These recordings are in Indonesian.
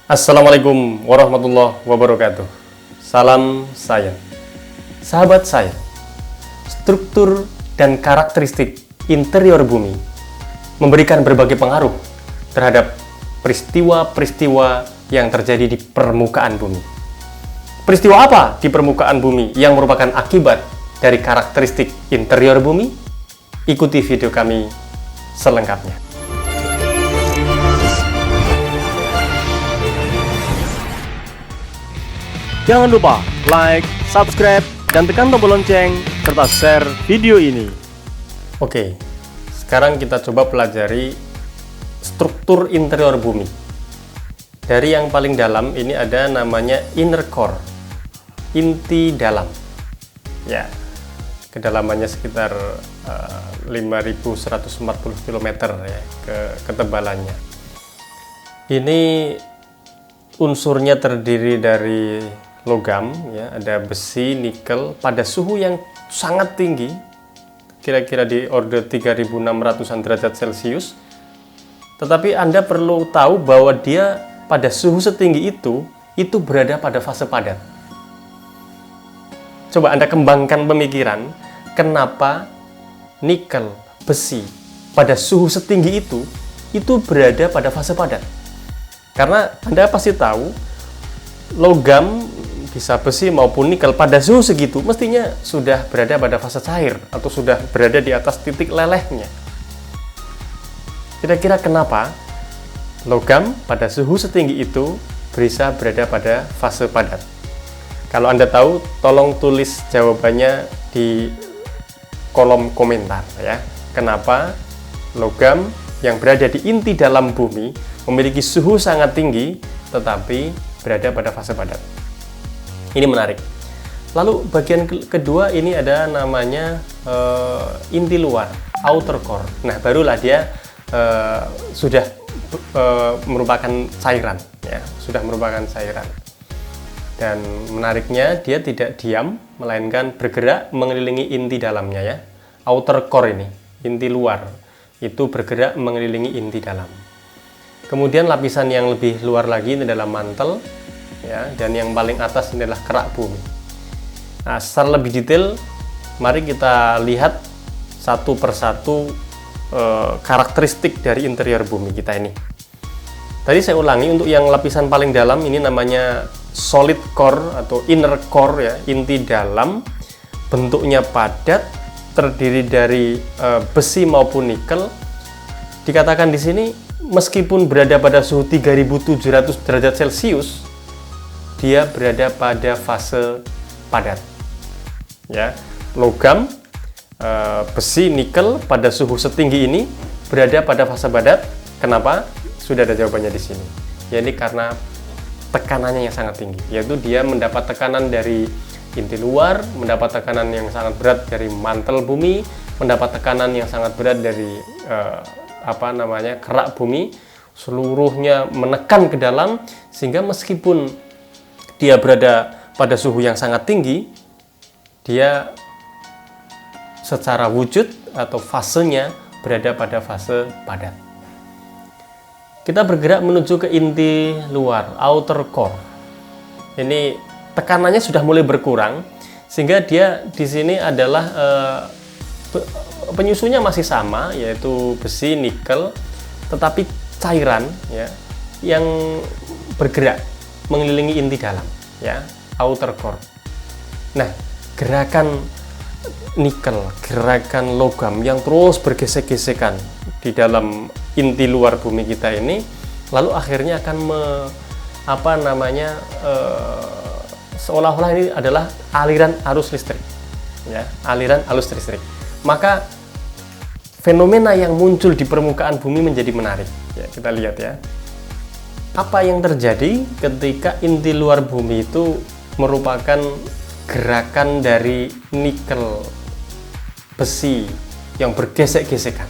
Assalamualaikum warahmatullahi wabarakatuh. Salam saya. Sahabat saya, struktur dan karakteristik interior bumi memberikan berbagai pengaruh terhadap peristiwa-peristiwa yang terjadi di permukaan bumi. Peristiwa apa di permukaan bumi yang merupakan akibat dari karakteristik interior bumi? Ikuti video kami selengkapnya. Jangan lupa like, subscribe, dan tekan tombol lonceng, serta share video ini. Oke, sekarang kita coba pelajari struktur interior bumi. Dari yang paling dalam ini ada namanya inner core, inti dalam. Ya, kedalamannya sekitar 5.140 km ya, ketebalannya. Ini unsurnya terdiri dari logam, ya, ada besi, nikel pada suhu yang sangat tinggi, kira-kira di order 3.600-an derajat Celcius. Tetapi Anda perlu tahu bahwa dia pada suhu setinggi itu berada pada fase padat. Coba Anda kembangkan pemikiran, kenapa nikel, besi pada suhu setinggi itu berada pada fase padat? Karena Anda pasti tahu, logam, bisa besi maupun nikel pada suhu segitu mestinya sudah berada pada fase cair atau sudah berada di atas titik lelehnya. Kira-kira kenapa logam pada suhu setinggi itu bisa berada pada fase padat? Kalau Anda tahu, tolong tulis jawabannya di kolom komentar ya. Kenapa logam yang berada di inti dalam bumi memiliki suhu sangat tinggi tetapi berada pada fase padat? Ini menarik. Lalu bagian kedua ini ada namanya inti luar, outer core. Nah, barulah dia sudah merupakan cairan, ya, sudah merupakan cairan. Dan menariknya, dia tidak diam, melainkan bergerak mengelilingi inti dalamnya, ya. Outer core ini, inti luar, itu bergerak mengelilingi inti dalam. Kemudian lapisan yang lebih luar lagi ini adalah mantel, ya, dan yang paling atas ini adalah kerak bumi. Nah, secara lebih detail, mari kita lihat satu persatu karakteristik dari interior bumi kita ini. Tadi saya ulangi, untuk yang lapisan paling dalam ini namanya solid core atau inner core, ya, inti dalam, bentuknya padat, terdiri dari besi maupun nikel. Dikatakan di sini, meskipun berada pada suhu 3.700 derajat Celcius, dia berada pada fase padat. Ya, logam, besi, nikel pada suhu setinggi ini berada pada fase padat. Kenapa? Sudah ada jawabannya di sini. Ya, ini karena tekanannya yang sangat tinggi, yaitu dia mendapat tekanan dari inti luar, mendapat tekanan yang sangat berat dari mantel bumi, mendapat tekanan yang sangat berat dari kerak bumi, seluruhnya menekan ke dalam, sehingga meskipun dia berada pada suhu yang sangat tinggi, dia secara wujud atau fasenya berada pada fase padat. Kita bergerak menuju ke inti luar, outer core. Ini tekanannya sudah mulai berkurang, sehingga dia di sini adalah penyusunnya masih sama, yaitu besi, nikel, tetapi cairan, ya, yang bergerak mengelilingi inti dalam, ya, outer core. Nah, gerakan nikel, gerakan logam yang terus bergesek-gesekan di dalam inti luar bumi kita ini, lalu akhirnya akan seolah-olah ini adalah aliran arus listrik, ya, aliran arus listrik. Maka fenomena yang muncul di permukaan bumi menjadi menarik, ya, kita lihat, ya. Apa yang terjadi ketika inti luar bumi itu merupakan gerakan dari nikel, besi yang bergesek-gesekan.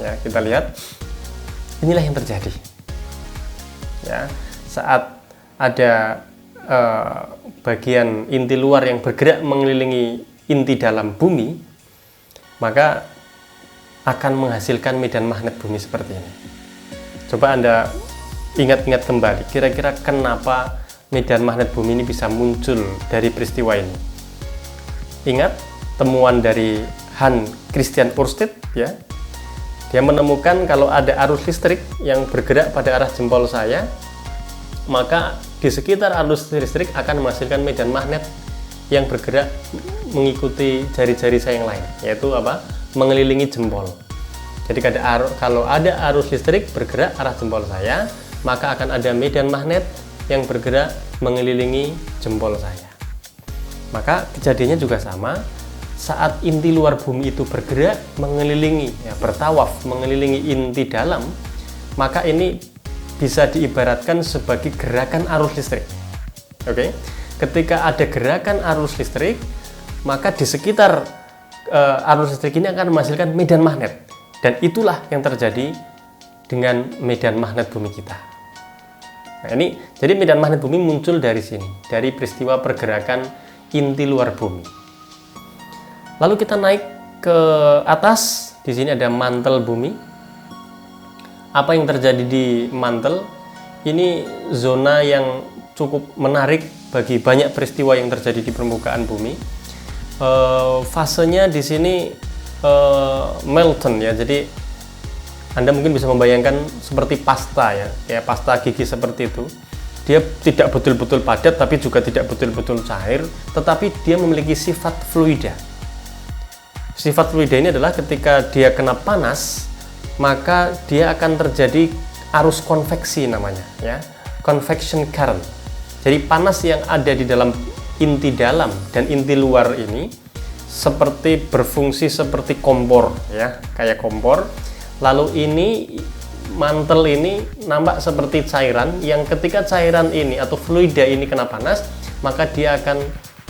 Ya, kita lihat, inilah yang terjadi. Ya, saat ada bagian inti luar yang bergerak mengelilingi inti dalam bumi, maka akan menghasilkan medan magnet bumi seperti ini. Coba Anda ingat-ingat kembali, kira-kira kenapa medan magnet bumi ini bisa muncul dari peristiwa ini. Ingat temuan dari Hans Christian Ørsted ya. Dia menemukan kalau ada arus listrik yang bergerak pada arah jempol saya, maka di sekitar arus listrik akan menghasilkan medan magnet yang bergerak mengikuti jari-jari saya yang lain, yaitu apa? Mengelilingi jempol. Jadi kalau ada arus listrik bergerak arah jempol saya, maka akan ada medan magnet yang bergerak mengelilingi jempol saya. Maka kejadiannya juga sama, saat inti luar bumi itu bergerak mengelilingi, ya, bertawaf mengelilingi inti dalam, maka ini bisa diibaratkan sebagai gerakan arus listrik. Oke, ketika ada gerakan arus listrik, maka di sekitar arus listrik ini akan menghasilkan medan magnet, dan itulah yang terjadi dengan medan magnet bumi kita. Nah, ini jadi medan magnet bumi muncul dari sini, dari peristiwa pergerakan inti luar bumi. Lalu kita naik ke atas, di sini ada mantel bumi. Apa yang terjadi di mantel? Ini zona yang cukup menarik bagi banyak peristiwa yang terjadi di permukaan bumi. Fasenya di sini melton ya, jadi Anda mungkin bisa membayangkan seperti pasta ya, kayak pasta gigi seperti itu. Dia tidak betul-betul padat, tapi juga tidak betul-betul cair, tetapi dia memiliki sifat fluida. Sifat fluida ini adalah ketika dia kena panas, maka dia akan terjadi arus konveksi namanya ya, convection current. Jadi panas yang ada di dalam inti dalam dan inti luar ini seperti berfungsi seperti kompor ya, kayak kompor. Lalu ini mantel ini nampak seperti cairan yang ketika cairan ini atau fluida ini kena panas, maka dia akan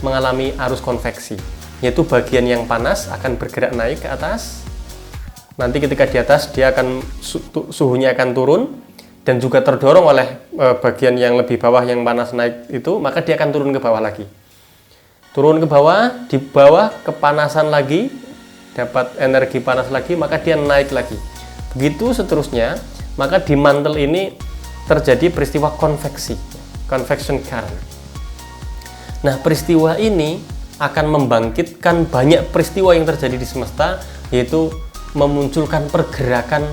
mengalami arus konveksi, yaitu bagian yang panas akan bergerak naik ke atas. Nanti ketika di atas dia akan suhunya akan turun, dan juga terdorong oleh bagian yang lebih bawah yang panas naik itu, maka dia akan turun ke bawah lagi. Turun ke bawah, di bawah kepanasan lagi, dapat energi panas lagi, maka dia naik lagi. Begitu seterusnya, maka di mantel ini terjadi peristiwa konveksi, convection current. Nah, peristiwa ini akan membangkitkan banyak peristiwa yang terjadi di semesta, yaitu memunculkan pergerakan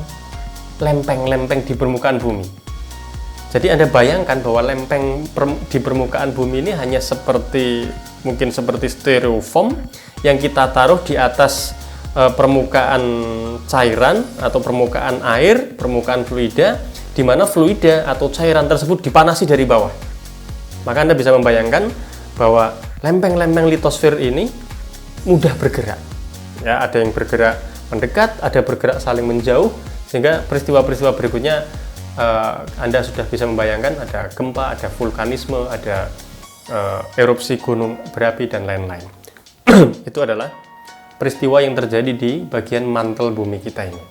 lempeng-lempeng di permukaan bumi. Jadi Anda bayangkan bahwa lempeng di permukaan bumi ini hanya mungkin seperti styrofoam yang kita taruh di atas permukaan cairan atau permukaan air, permukaan fluida, di mana fluida atau cairan tersebut dipanasi dari bawah. Maka Anda bisa membayangkan bahwa lempeng-lempeng litosfer ini mudah bergerak. Ya, ada yang bergerak mendekat, ada bergerak saling menjauh, sehingga peristiwa-peristiwa berikutnya Anda sudah bisa membayangkan ada gempa, ada vulkanisme, ada erupsi gunung berapi dan lain-lain. Itu adalah peristiwa yang terjadi di bagian mantel bumi kita ini.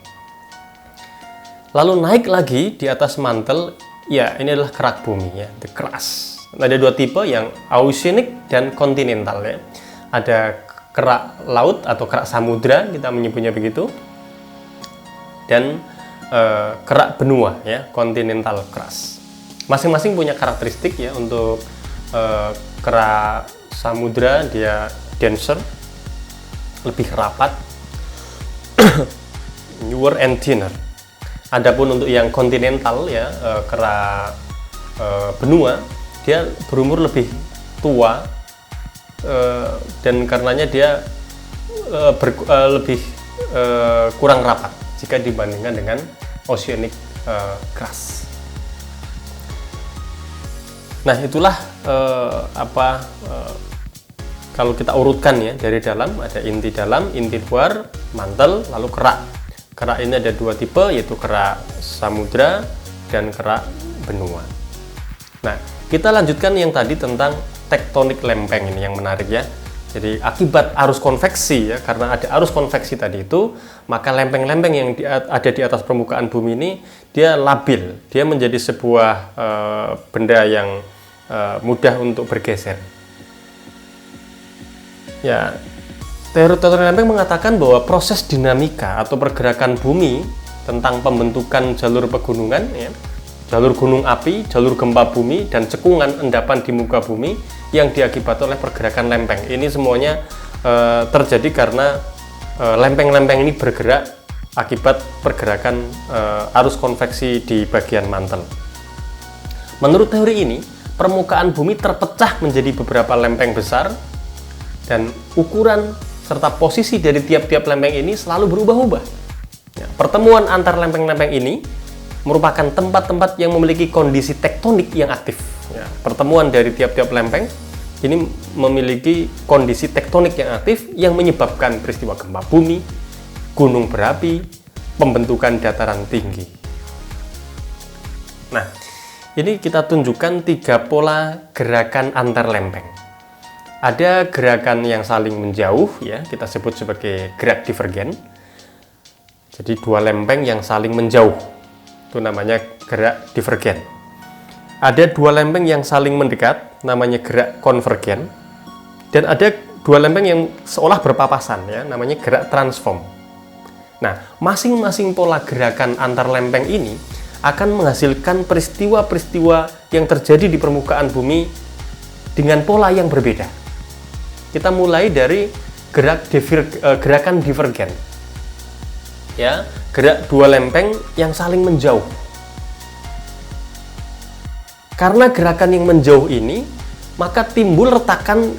Lalu naik lagi di atas mantel, ya ini adalah kerak bumi ya, the crust. Ada dua tipe, yang oceanic dan kontinental ya. Ada kerak laut atau kerak samudra, kita menyebutnya begitu, dan kerak benua ya, continental crust. Masing-masing punya karakteristik ya. Untuk kerak samudra dia denser, lebih rapat, newer and thinner. Adapun untuk yang kontinental ya, kerak benua, dia berumur lebih tua, dan karenanya dia lebih kurang rapat jika dibandingkan dengan oceanic crust. Nah, itulah kalau kita urutkan ya, dari dalam ada inti dalam, inti luar, mantel, lalu kerak. Kerak ini ada dua tipe, yaitu kerak samudra dan kerak benua. Nah, kita lanjutkan yang tadi tentang tektonik lempeng ini yang menarik ya. Jadi akibat arus konveksi ya, karena ada arus konveksi tadi itu, maka lempeng-lempeng yang ada di atas permukaan bumi ini dia labil, dia menjadi sebuah benda yang mudah untuk bergeser. Ya, teori tektonik lempeng mengatakan bahwa proses dinamika atau pergerakan bumi tentang pembentukan jalur pegunungan ya, jalur gunung api, jalur gempa bumi, dan cekungan endapan di muka bumi yang diakibatkan oleh pergerakan lempeng. Ini semuanya terjadi karena lempeng-lempeng ini bergerak akibat pergerakan arus konveksi di bagian mantel. Menurut teori ini, permukaan bumi terpecah menjadi beberapa lempeng besar dan ukuran serta posisi dari tiap-tiap lempeng ini selalu berubah-ubah. Ya, pertemuan antar lempeng-lempeng ini merupakan tempat-tempat yang memiliki kondisi tektonik yang aktif. Ya, pertemuan dari tiap-tiap lempeng ini memiliki kondisi tektonik yang aktif yang menyebabkan peristiwa gempa bumi, gunung berapi, pembentukan dataran tinggi. Nah, ini kita tunjukkan 3 pola gerakan antar lempeng. Ada gerakan yang saling menjauh, ya, kita sebut sebagai gerak divergen. Jadi 2 lempeng yang saling menjauh, itu namanya gerak divergen. Ada 2 lempeng yang saling mendekat, namanya gerak konvergen. Dan ada 2 lempeng yang seolah berpapasan, ya, namanya gerak transform. Nah, masing-masing pola gerakan antar lempeng ini akan menghasilkan peristiwa-peristiwa yang terjadi di permukaan bumi dengan pola yang berbeda. Kita mulai dari gerakan divergen. Ya, gerak 2 lempeng yang saling menjauh. Karena gerakan yang menjauh ini, maka timbul retakan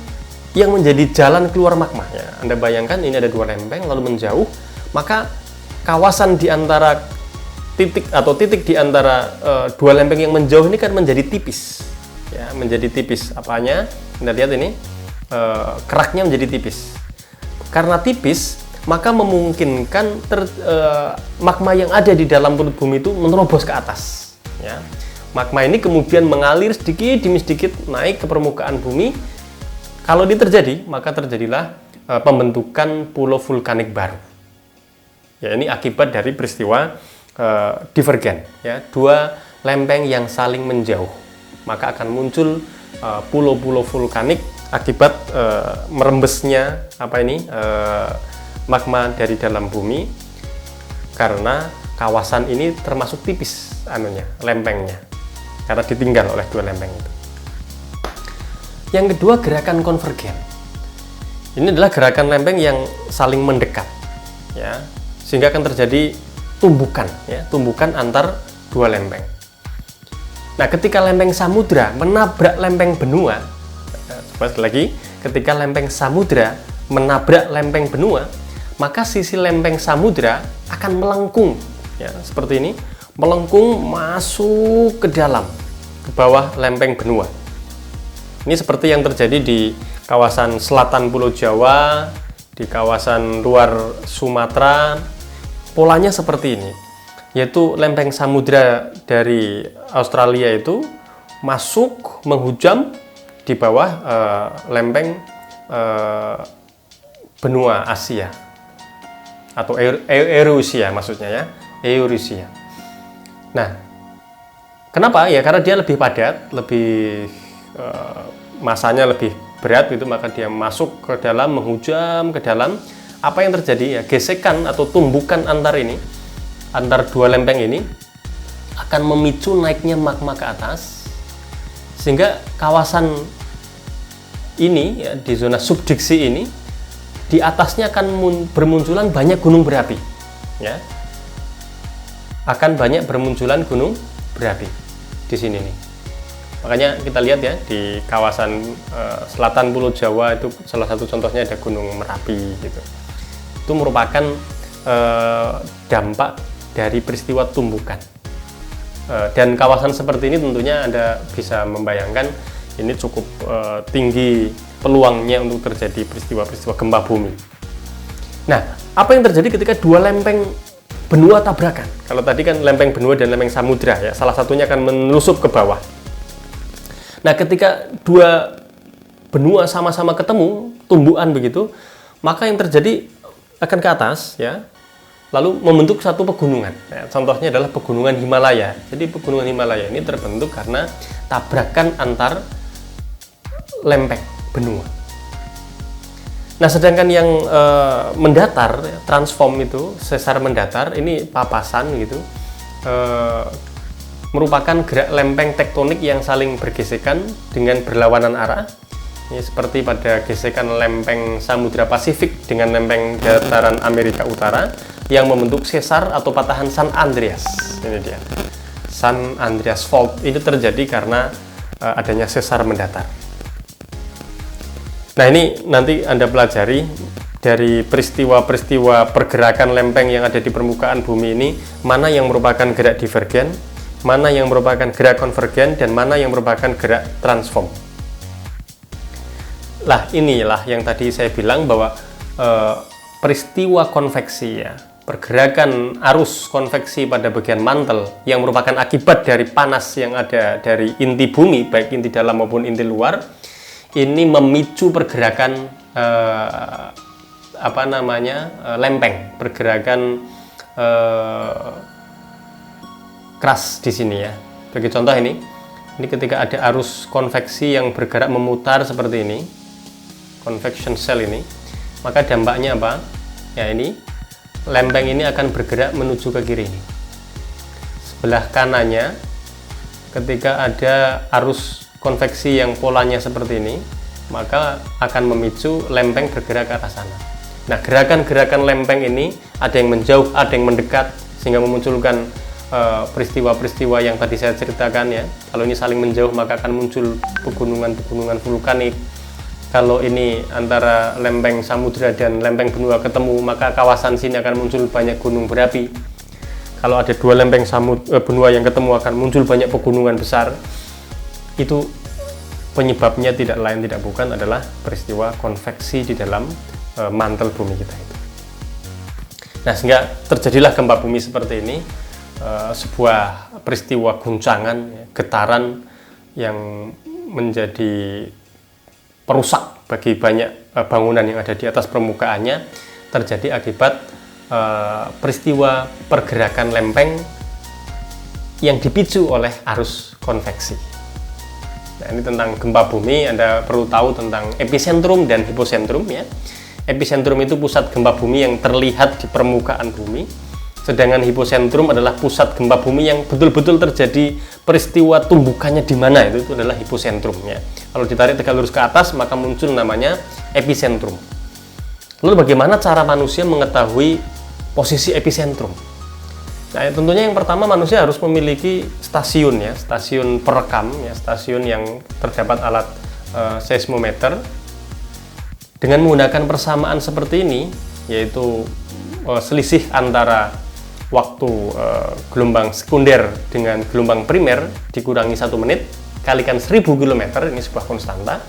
yang menjadi jalan keluar magma. Ya, Anda bayangkan ini ada 2 lempeng lalu menjauh, maka kawasan di antara titik di antara 2 lempeng yang menjauh ini kan menjadi tipis. Ya, menjadi tipis. Apanya? Anda lihat ini, keraknya menjadi tipis. Karena tipis, maka memungkinkan magma yang ada di dalam perut bumi itu menerobos ke atas. Ya. Magma ini kemudian mengalir sedikit demi sedikit naik ke permukaan bumi. Kalau ini terjadi, maka terjadilah pembentukan pulau vulkanik baru. Ya, ini akibat dari peristiwa divergen. Ya, 2 lempeng yang saling menjauh, maka akan muncul pulau-pulau vulkanik akibat merembesnya magma dari dalam bumi, karena kawasan ini termasuk tipis lempengnya, karena ditinggal oleh 2 lempeng itu. Yang kedua, gerakan konvergen. Ini adalah gerakan lempeng yang saling mendekat, ya, sehingga akan terjadi tumbukan, ya, tumbukan antar 2 lempeng. Nah, ketika lempeng samudra menabrak lempeng benua, sekali lagi, ketika lempeng samudra menabrak lempeng benua, maka sisi lempeng samudra akan melengkung, ya, seperti ini, melengkung masuk ke dalam, ke bawah lempeng benua. Ini seperti yang terjadi di kawasan selatan Pulau Jawa, di kawasan luar Sumatera. Polanya seperti ini, yaitu lempeng samudra dari Australia itu masuk menghujam di bawah lempeng benua Asia, atau Eurasia maksudnya, ya, Eurasia. Nah, kenapa? Ya karena dia lebih padat, lebih masanya lebih berat gitu, maka dia masuk ke dalam, menghujam ke dalam. Apa yang terjadi? Ya, gesekan atau tumbukan antar 2 lempeng ini akan memicu naiknya magma ke atas, sehingga kawasan ini, ya, di zona subduksi ini, di atasnya akan bermunculan banyak gunung berapi, ya. Akan banyak bermunculan gunung berapi di sini nih. Makanya kita lihat, ya, di kawasan selatan Pulau Jawa itu salah satu contohnya ada Gunung Merapi gitu. Itu merupakan dampak dari peristiwa tumbukan. Dan kawasan seperti ini tentunya Anda bisa membayangkan ini cukup tinggi peluangnya untuk terjadi peristiwa-peristiwa gempa bumi. Nah, apa yang terjadi ketika 2 lempeng benua tabrakan? Kalau tadi kan lempeng benua dan lempeng samudra, ya, salah satunya akan menelusup ke bawah. Nah, ketika 2 benua sama-sama ketemu, tumbukan begitu, maka yang terjadi akan ke atas, ya, lalu membentuk satu pegunungan. Ya, contohnya adalah pegunungan Himalaya. Jadi pegunungan Himalaya ini terbentuk karena tabrakan antar lempeng benua. Nah, sedangkan yang mendatar, transform itu, sesar mendatar, ini papasan gitu, merupakan gerak lempeng tektonik yang saling bergesekan dengan berlawanan arah. Ini seperti pada gesekan lempeng Samudra Pasifik dengan lempeng dataran Amerika Utara yang membentuk sesar atau patahan San Andreas. Ini dia, San Andreas Fault. Ini terjadi karena adanya sesar mendatar. Nah, ini nanti Anda pelajari dari peristiwa-peristiwa pergerakan lempeng yang ada di permukaan bumi ini, mana yang merupakan gerak divergen, mana yang merupakan gerak konvergen, dan mana yang merupakan gerak transform. Lah, inilah yang tadi saya bilang bahwa peristiwa konveksi, ya, pergerakan arus konveksi pada bagian mantel yang merupakan akibat dari panas yang ada dari inti bumi, baik inti dalam maupun inti luar, ini memicu pergerakan lempeng, pergerakan keras di sini, ya. Bagi contoh ini ketika ada arus konveksi yang bergerak memutar seperti ini, convection cell ini, maka dampaknya apa? Ya, ini lempeng ini akan bergerak menuju ke kiri ini. Sebelah kanannya, ketika ada arus konveksi yang polanya seperti ini, maka akan memicu lempeng bergerak ke arah sana. Nah, gerakan-gerakan lempeng ini ada yang menjauh, ada yang mendekat, sehingga memunculkan peristiwa-peristiwa yang tadi saya ceritakan, ya. Kalau ini saling menjauh, maka akan muncul pegunungan-pegunungan vulkanik. Kalau ini antara lempeng samudra dan lempeng benua ketemu, maka kawasan sini akan muncul banyak gunung berapi. Kalau ada dua lempeng benua yang ketemu, akan muncul banyak pegunungan besar. Itu penyebabnya tidak lain tidak bukan adalah peristiwa konveksi di dalam mantel bumi kita itu. Nah, sehingga terjadilah gempa bumi seperti ini, sebuah peristiwa guncangan, ya, getaran yang menjadi perusak bagi banyak bangunan yang ada di atas permukaannya, terjadi akibat peristiwa pergerakan lempeng yang dipicu oleh arus konveksi. Nah, ini tentang gempa bumi. Anda perlu tahu tentang epicentrum dan hipocentrum, ya. Epicentrum itu pusat gempa bumi yang terlihat di permukaan bumi, sedangkan hipocentrum adalah pusat gempa bumi yang betul-betul terjadi peristiwa tumbukannya di mana, itu adalah hiposentrumnya. Kalau ditarik tegak lurus ke atas, maka muncul namanya epicentrum. Lalu bagaimana cara manusia mengetahui posisi epicentrum? Nah, tentunya yang pertama manusia harus memiliki stasiun, ya, stasiun perekam, ya, stasiun yang terdapat alat seismometer. Dengan menggunakan persamaan seperti ini, yaitu selisih antara waktu gelombang sekunder dengan gelombang primer dikurangi 1 menit kalikan 1000 km, ini sebuah konstanta,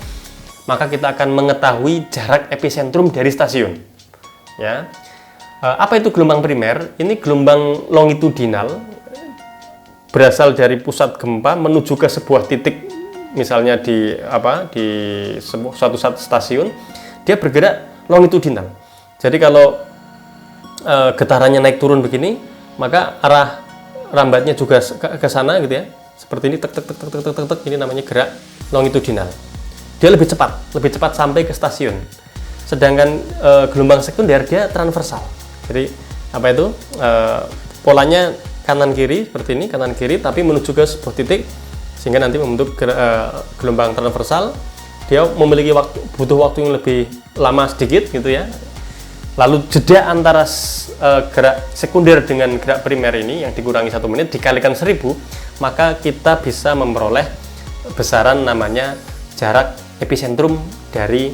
maka kita akan mengetahui jarak epicentrum dari stasiun, ya. Apa itu gelombang primer? Ini gelombang longitudinal berasal dari pusat gempa menuju ke sebuah titik, misalnya di suatu stasiun, dia bergerak longitudinal. Jadi kalau getarannya naik turun begini, maka arah rambatnya juga ke sana, gitu, ya. Seperti ini, tek tek tek tek tek tek tek, ini namanya gerak longitudinal. Dia lebih cepat sampai ke stasiun. Sedangkan gelombang sekunder dia transversal. Jadi apa itu? Polanya kanan kiri seperti ini, kanan kiri, tapi menuju ke sebuah titik, sehingga nanti membentuk gelombang transversal. Dia memiliki butuh waktu yang lebih lama sedikit, gitu, ya. Lalu jeda antara gerak sekunder dengan gerak primer ini yang dikurangi 1 menit dikalikan 1000, maka kita bisa memperoleh besaran namanya jarak epicentrum dari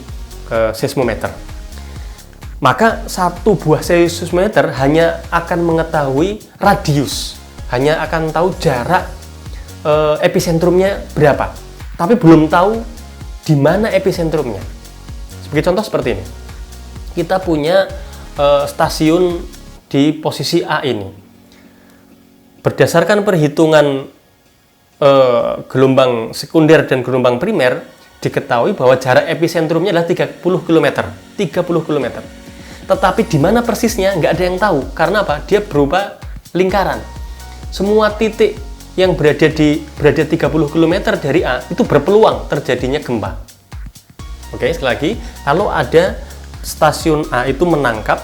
seismometer. Maka satu buah seismometer hanya akan mengetahui radius, hanya akan tahu jarak epicentrumnya berapa, tapi belum tahu di mana epicentrumnya. Sebagai contoh seperti ini, kita punya stasiun di posisi A ini. Berdasarkan perhitungan gelombang sekunder dan gelombang primer, diketahui bahwa jarak epicentrumnya adalah 30 km. Tetapi di mana persisnya nggak ada yang tahu. Karena apa? Dia berupa lingkaran. Semua titik yang berada 30 km dari A itu berpeluang terjadinya gempa. Oke, sekali lagi, kalau ada stasiun A itu menangkap,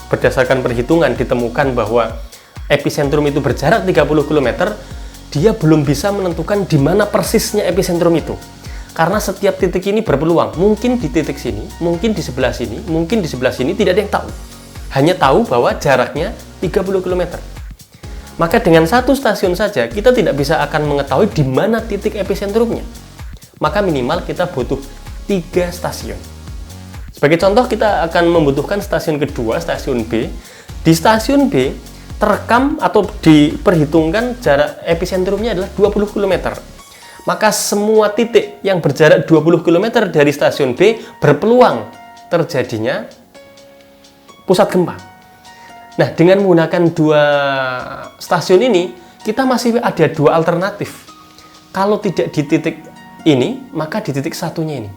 berdasarkan perhitungan ditemukan bahwa epicentrum itu berjarak 30 km, dia belum bisa menentukan di mana persisnya epicentrum itu. Karena setiap titik ini berpeluang, mungkin di titik sini, mungkin di sebelah sini, mungkin di sebelah sini, tidak ada yang tahu. Hanya tahu bahwa jaraknya 30 km. Maka dengan satu stasiun saja, kita tidak bisa akan mengetahui di mana titik epicentrumnya. Maka minimal kita butuh 3 stasiun. Sebagai contoh, kita akan membutuhkan stasiun kedua, stasiun B. Di stasiun B, terekam atau diperhitungkan jarak epicentrumnya adalah 20 km. Maka semua titik yang berjarak 20 km dari stasiun B berpeluang terjadinya pusat gempa. Nah, dengan menggunakan 2 stasiun ini, kita masih ada 2 alternatif. Kalau tidak di titik ini, maka di titik satunya ini.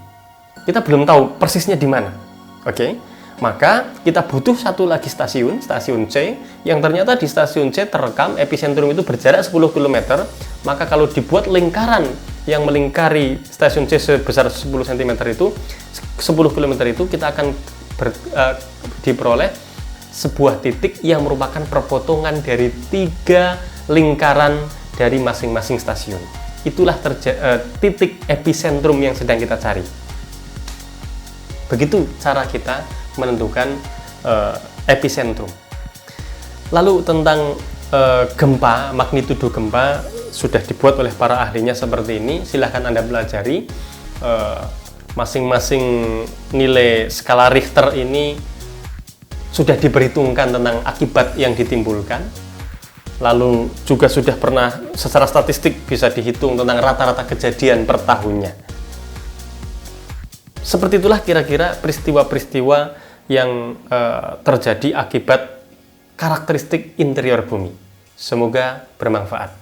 Kita belum tahu persisnya di mana. Oke? Maka kita butuh satu lagi stasiun C, yang ternyata di stasiun C terekam epicentrum itu berjarak 10 km. Maka kalau dibuat lingkaran yang melingkari stasiun C sebesar 10 cm itu, 10 km itu kita akan diperoleh sebuah titik yang merupakan perpotongan dari 3 lingkaran dari masing-masing stasiun. Itulah titik epicentrum yang sedang kita cari. Begitu cara kita menentukan epicentrum. Lalu tentang gempa, magnitudo gempa sudah dibuat oleh para ahlinya seperti ini. Silahkan Anda pelajari. Masing-masing nilai skala Richter ini sudah diperhitungkan tentang akibat yang ditimbulkan. Lalu juga sudah pernah secara statistik bisa dihitung tentang rata-rata kejadian per tahunnya. Seperti itulah kira-kira peristiwa-peristiwa yang terjadi akibat karakteristik interior bumi. Semoga bermanfaat.